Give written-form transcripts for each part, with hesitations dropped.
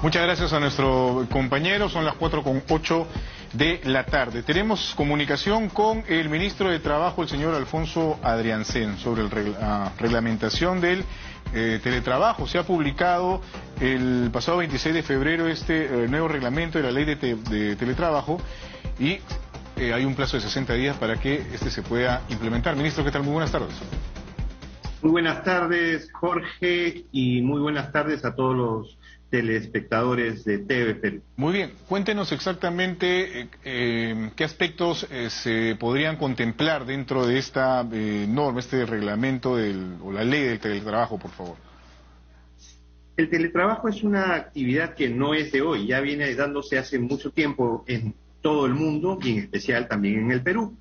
Muchas gracias a nuestro compañero, son las 4:08 de la tarde. Tenemos comunicación con el ministro de Trabajo, el señor Alfonso Adriancén, sobre la reglamentación del teletrabajo. Se ha publicado el pasado 26 de febrero este nuevo reglamento de la ley de teletrabajo y hay un plazo de 60 días para que se pueda implementar. Ministro, ¿qué tal? Muy buenas tardes. Muy buenas tardes, Jorge, y muy buenas tardes a todos los telespectadores de TV Perú. Muy bien, cuéntenos exactamente qué aspectos se podrían contemplar dentro de esta norma, este reglamento o la ley del teletrabajo, por favor. El teletrabajo es una actividad que no es de hoy, ya viene dándose hace mucho tiempo en todo el mundo y en especial también en el Perú.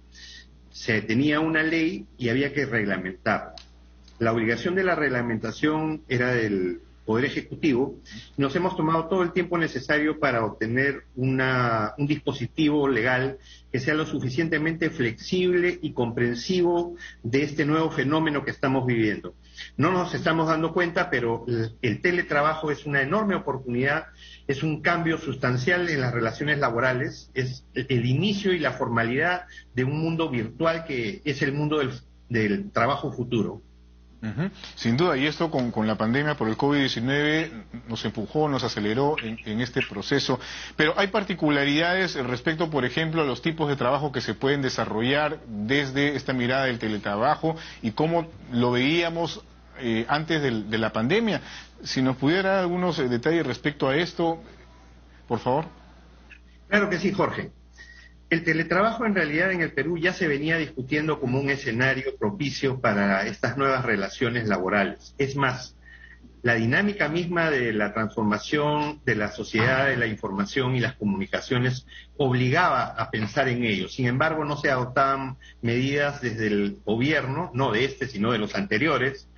Se tenía una ley y había que reglamentarla. La obligación de la reglamentación era del Poder Ejecutivo. Nos hemos tomado todo el tiempo necesario para obtener un dispositivo legal que sea lo suficientemente flexible y comprensivo de este nuevo fenómeno que estamos viviendo. No nos estamos dando cuenta, pero el teletrabajo es una enorme oportunidad, es un cambio sustancial en las relaciones laborales, es el inicio y la formalidad de un mundo virtual que es el mundo del trabajo futuro. Sin duda, y esto con la pandemia por el COVID-19 nos empujó, nos aceleró en este proceso, pero hay particularidades respecto, por ejemplo, a los tipos de trabajo que se pueden desarrollar desde esta mirada del teletrabajo y cómo lo veíamos antes de la pandemia. Si nos pudiera dar algunos detalles respecto a esto, por favor. Claro que sí, Jorge. El teletrabajo en realidad en el Perú ya se venía discutiendo como un escenario propicio para estas nuevas relaciones laborales. Es más, la dinámica misma de la transformación de la sociedad de la información y las comunicaciones obligaba a pensar en ello. Sin embargo, no se adoptaban medidas desde el gobierno, no de este, sino de los anteriores,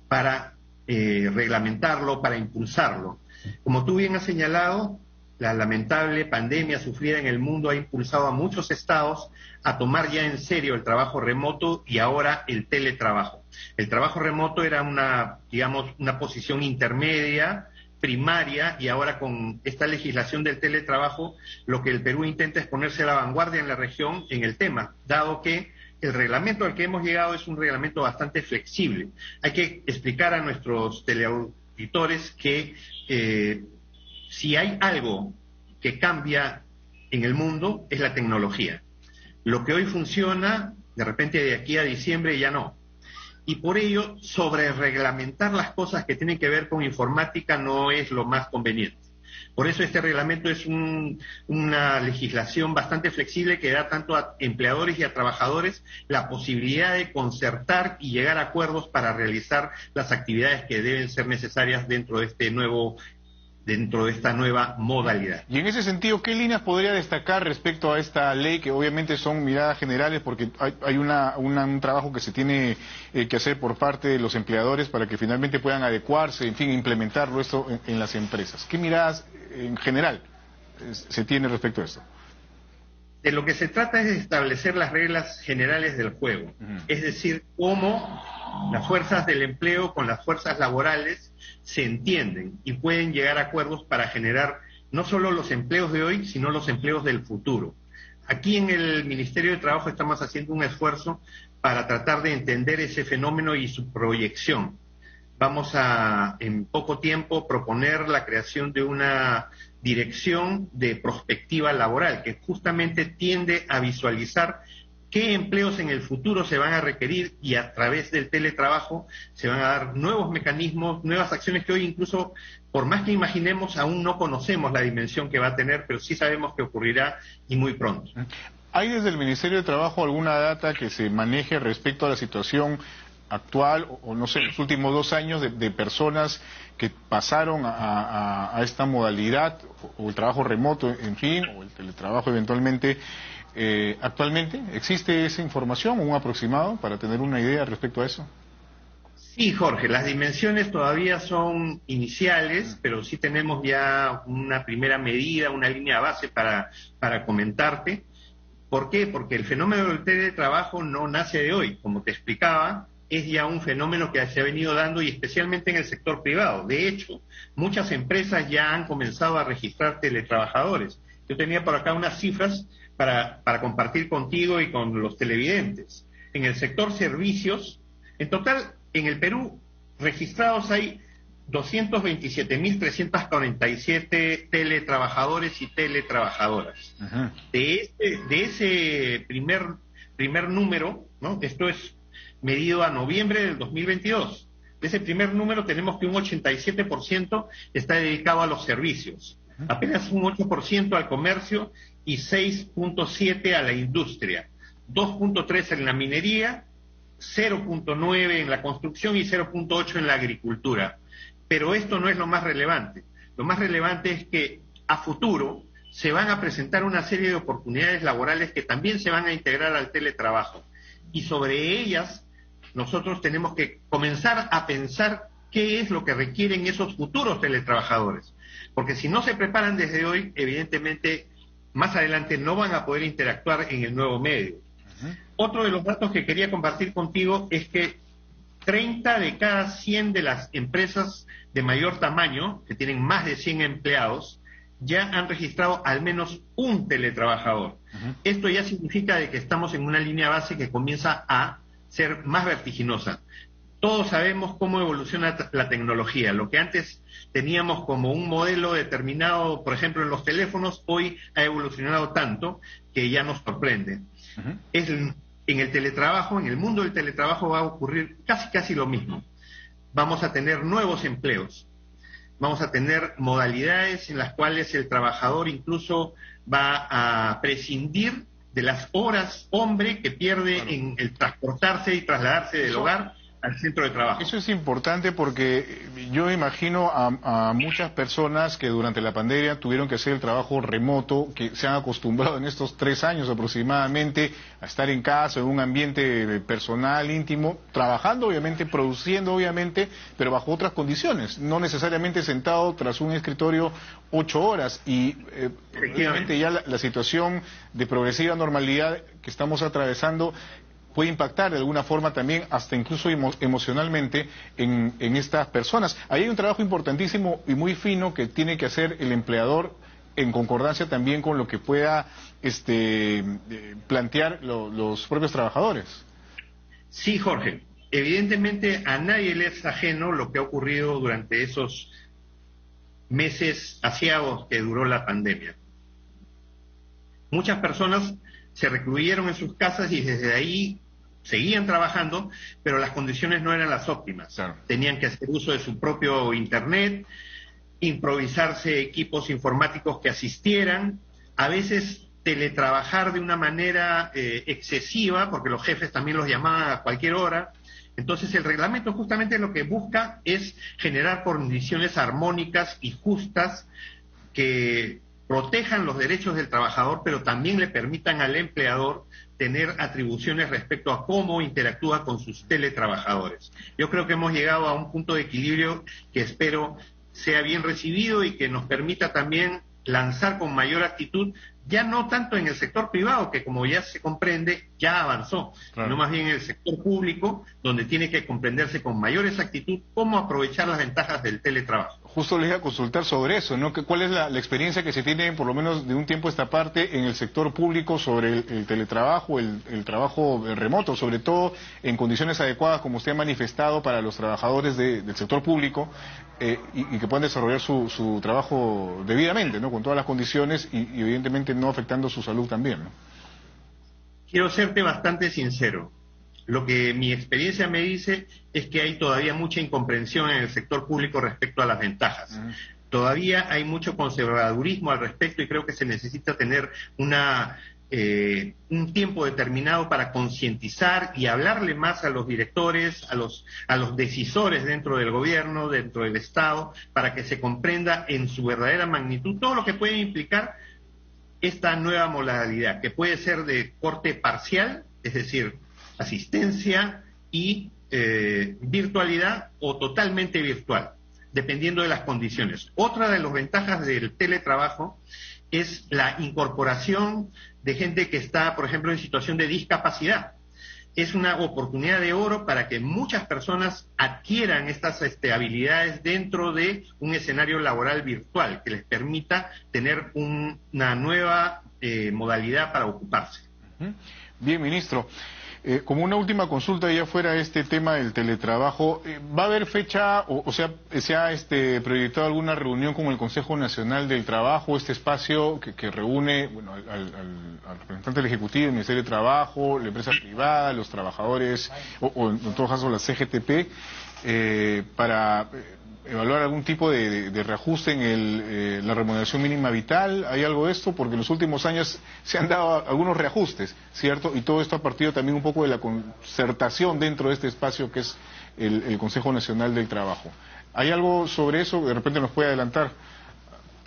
para reglamentarlo, para impulsarlo. Como tú bien has señalado, la lamentable pandemia sufrida en el mundo ha impulsado a muchos estados a tomar ya en serio el trabajo remoto y ahora el teletrabajo. El trabajo remoto era una posición intermedia, primaria, y ahora con esta legislación del teletrabajo, lo que el Perú intenta es ponerse a la vanguardia en la región en el tema, dado que el reglamento al que hemos llegado es un reglamento bastante flexible. Hay que explicar a nuestros teleauditores que si hay algo que cambia en el mundo es la tecnología. Lo que hoy funciona, de repente de aquí a diciembre ya no. Y por ello, sobrereglamentar las cosas que tienen que ver con informática no es lo más conveniente. Por eso este reglamento es una legislación bastante flexible que da tanto a empleadores y a trabajadores la posibilidad de concertar y llegar a acuerdos para realizar las actividades que deben ser necesarias dentro de esta nueva modalidad. Y en ese sentido, ¿qué líneas podría destacar respecto a esta ley, que obviamente son miradas generales porque hay un trabajo que se tiene que hacer por parte de los empleadores para que finalmente puedan adecuarse, en fin, implementarlo esto en las empresas? ¿Qué miradas en general se tiene respecto a esto? De lo que se trata es de establecer las reglas generales del juego, es decir, cómo las fuerzas del empleo con las fuerzas laborales se entienden y pueden llegar a acuerdos para generar no solo los empleos de hoy, sino los empleos del futuro. Aquí en el Ministerio de Trabajo estamos haciendo un esfuerzo para tratar de entender ese fenómeno y su proyección. Vamos a, en poco tiempo, proponer la creación de una dirección de prospectiva laboral que justamente tiende a visualizar qué empleos en el futuro se van a requerir y a través del teletrabajo se van a dar nuevos mecanismos, nuevas acciones que hoy incluso, por más que imaginemos, aún no conocemos la dimensión que va a tener, pero sí sabemos que ocurrirá y muy pronto. ¿Hay desde el Ministerio de Trabajo alguna data que se maneje respecto a la situación actual o no sé, los últimos 2 años de personas que pasaron a esta modalidad o el trabajo remoto, en fin, o el teletrabajo eventualmente? Actualmente, ¿existe esa información o un aproximado para tener una idea respecto a eso? Sí, Jorge, las dimensiones todavía son iniciales, pero sí tenemos ya una primera medida, una línea base para comentarte. ¿Por qué? Porque el fenómeno del teletrabajo no nace de hoy. Como te explicaba, es ya un fenómeno que se ha venido dando y especialmente en el sector privado. De hecho, muchas empresas ya han comenzado a registrar teletrabajadores. Yo tenía por acá unas cifras para compartir contigo y con los televidentes. En el sector servicios, en total, en el Perú, registrados hay 227.347 teletrabajadores y teletrabajadoras. Ajá. De ese primer número, ¿no? Esto es medido a noviembre del 2022. De ese primer número tenemos que un 87% está dedicado a los servicios, apenas un 8% al comercio y 6.7% a la industria, 2.3% en la minería, 0.9% en la construcción y 0.8% en la agricultura. Pero esto no es lo más relevante. Lo más relevante es que a futuro se van a presentar una serie de oportunidades laborales que también se van a integrar al teletrabajo. Y sobre ellas nosotros tenemos que comenzar a pensar qué es lo que requieren esos futuros teletrabajadores. Porque si no se preparan desde hoy, evidentemente más adelante no van a poder interactuar en el nuevo medio. Otro de los datos que quería compartir contigo es que 30 de cada 100 de las empresas de mayor tamaño, que tienen más de 100 empleados, ya han registrado al menos un teletrabajador. Esto ya significa de que estamos en una línea base que comienza a ser más vertiginosa. Todos sabemos cómo evoluciona la tecnología. Lo que antes teníamos como un modelo determinado, por ejemplo, en los teléfonos, hoy ha evolucionado tanto que ya nos sorprende. En el teletrabajo, en el mundo del teletrabajo va a ocurrir casi lo mismo. Vamos a tener nuevos empleos, vamos a tener modalidades en las cuales el trabajador incluso va a prescindir de las horas hombre que pierde en el transportarse y trasladarse del hogar al centro de trabajo. Eso es importante porque yo imagino a muchas personas que durante la pandemia tuvieron que hacer el trabajo remoto, que se han acostumbrado en estos 3 años aproximadamente a estar en casa, en un ambiente personal, íntimo, trabajando obviamente, produciendo obviamente, pero bajo otras condiciones, no necesariamente sentado tras un escritorio 8 horas y obviamente ya la situación de progresiva normalidad que estamos atravesando puede impactar de alguna forma también, hasta incluso emocionalmente, en estas personas. Ahí hay un trabajo importantísimo y muy fino que tiene que hacer el empleador en concordancia también con lo que pueda plantear los propios trabajadores. Sí, Jorge. Evidentemente a nadie le es ajeno lo que ha ocurrido durante esos meses aciagos que duró la pandemia. Muchas personas se recluyeron en sus casas y desde ahí seguían trabajando, pero las condiciones no eran las óptimas. Claro. Tenían que hacer uso de su propio internet, improvisarse equipos informáticos que asistieran, a veces teletrabajar de una manera excesiva, porque los jefes también los llamaban a cualquier hora. Entonces el reglamento justamente lo que busca es generar condiciones armónicas y justas que protejan los derechos del trabajador, pero también le permitan al empleador tener atribuciones respecto a cómo interactúa con sus teletrabajadores. Yo creo que hemos llegado a un punto de equilibrio que espero sea bien recibido y que nos permita también lanzar con mayor actitud, ya no tanto en el sector privado, que como ya se comprende, ya avanzó, claro, sino más bien en el sector público, donde tiene que comprenderse con mayor exactitud cómo aprovechar las ventajas del teletrabajo. Justo les iba a consultar sobre eso, ¿no? ¿Cuál es la experiencia que se tiene, por lo menos de un tiempo a esta parte, en el sector público sobre el teletrabajo, el trabajo remoto, sobre todo en condiciones adecuadas, como usted ha manifestado, para los trabajadores del sector público y que puedan desarrollar su trabajo debidamente, ¿no? Con todas las condiciones y evidentemente no afectando su salud también, ¿no? Quiero serte bastante sincero. Lo que mi experiencia me dice es que hay todavía mucha incomprensión en el sector público respecto a las ventajas. Todavía hay mucho conservadurismo al respecto y creo que se necesita tener un tiempo determinado para concientizar y hablarle más a los directores, a los decisores dentro del gobierno, dentro del Estado, para que se comprenda en su verdadera magnitud todo lo que puede implicar esta nueva modalidad, que puede ser de corte parcial, es decir, asistencia y virtualidad o totalmente virtual, dependiendo de las condiciones. Otra de las ventajas del teletrabajo es la incorporación de gente que está, por ejemplo, en situación de discapacidad. es una oportunidad de oro para que muchas personas adquieran estas habilidades dentro de un escenario laboral virtual que les permita tener una nueva modalidad para ocuparse. Bien, ministro. Como una última consulta, ya fuera este tema del teletrabajo, ¿va a haber fecha, se ha proyectado alguna reunión con el Consejo Nacional del Trabajo, este espacio que reúne al representante del Ejecutivo, el Ministerio de Trabajo, la empresa privada, los trabajadores, o en todo caso la CGTP, para evaluar algún tipo de reajuste en la remuneración mínima vital? ¿Hay algo de esto? Porque en los últimos años se han dado algunos reajustes, ¿cierto? Y todo esto ha partido también un poco de la concertación dentro de este espacio que es el Consejo Nacional del Trabajo. ¿Hay algo sobre eso? De repente nos puede adelantar.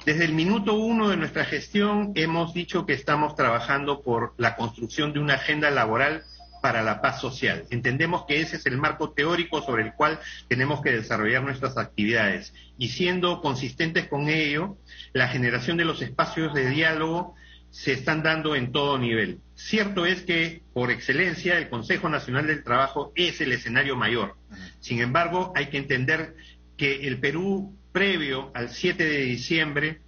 Desde el minuto 1 de nuestra gestión hemos dicho que estamos trabajando por la construcción de una agenda laboral para la paz social. Entendemos que ese es el marco teórico sobre el cual tenemos que desarrollar nuestras actividades. Y siendo consistentes con ello, la generación de los espacios de diálogo se están dando en todo nivel. Cierto es que, por excelencia, el Consejo Nacional del Trabajo es el escenario mayor. Sin embargo, hay que entender que el Perú, previo al 7 de diciembre,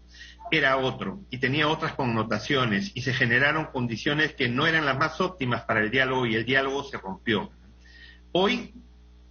era otro y tenía otras connotaciones y se generaron condiciones que no eran las más óptimas para el diálogo y el diálogo se rompió. Hoy,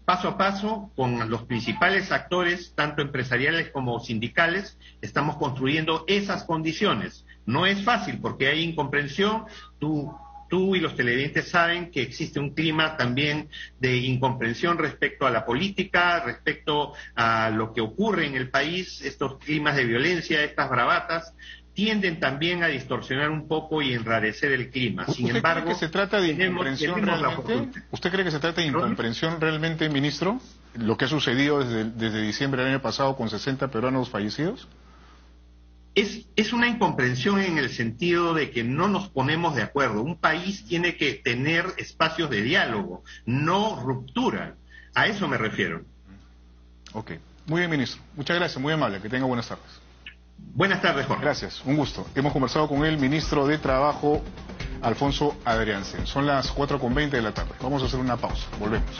paso a paso, con los principales actores, tanto empresariales como sindicales, estamos construyendo esas condiciones. No es fácil porque hay incomprensión. Tú y los televidentes saben que existe un clima también de incomprensión respecto a la política, respecto a lo que ocurre en el país. Estos climas de violencia, estas bravatas, tienden también a distorsionar un poco y enrarecer el clima. Sin embargo, ¿cree que se trata de incomprensión realmente? ¿Usted cree que se trata de incomprensión realmente, ministro? ¿Lo que ha sucedido desde diciembre del año pasado con 60 peruanos fallecidos? Es una incomprensión en el sentido de que no nos ponemos de acuerdo. Un país tiene que tener espacios de diálogo, no ruptura. A eso me refiero. Ok. Muy bien, ministro. Muchas gracias, muy amable. Que tenga buenas tardes. Buenas tardes, Jorge. Gracias, un gusto. Hemos conversado con el ministro de Trabajo, Alfonso Adriansen. Son las 4:20 de la tarde. Vamos a hacer una pausa. Volvemos.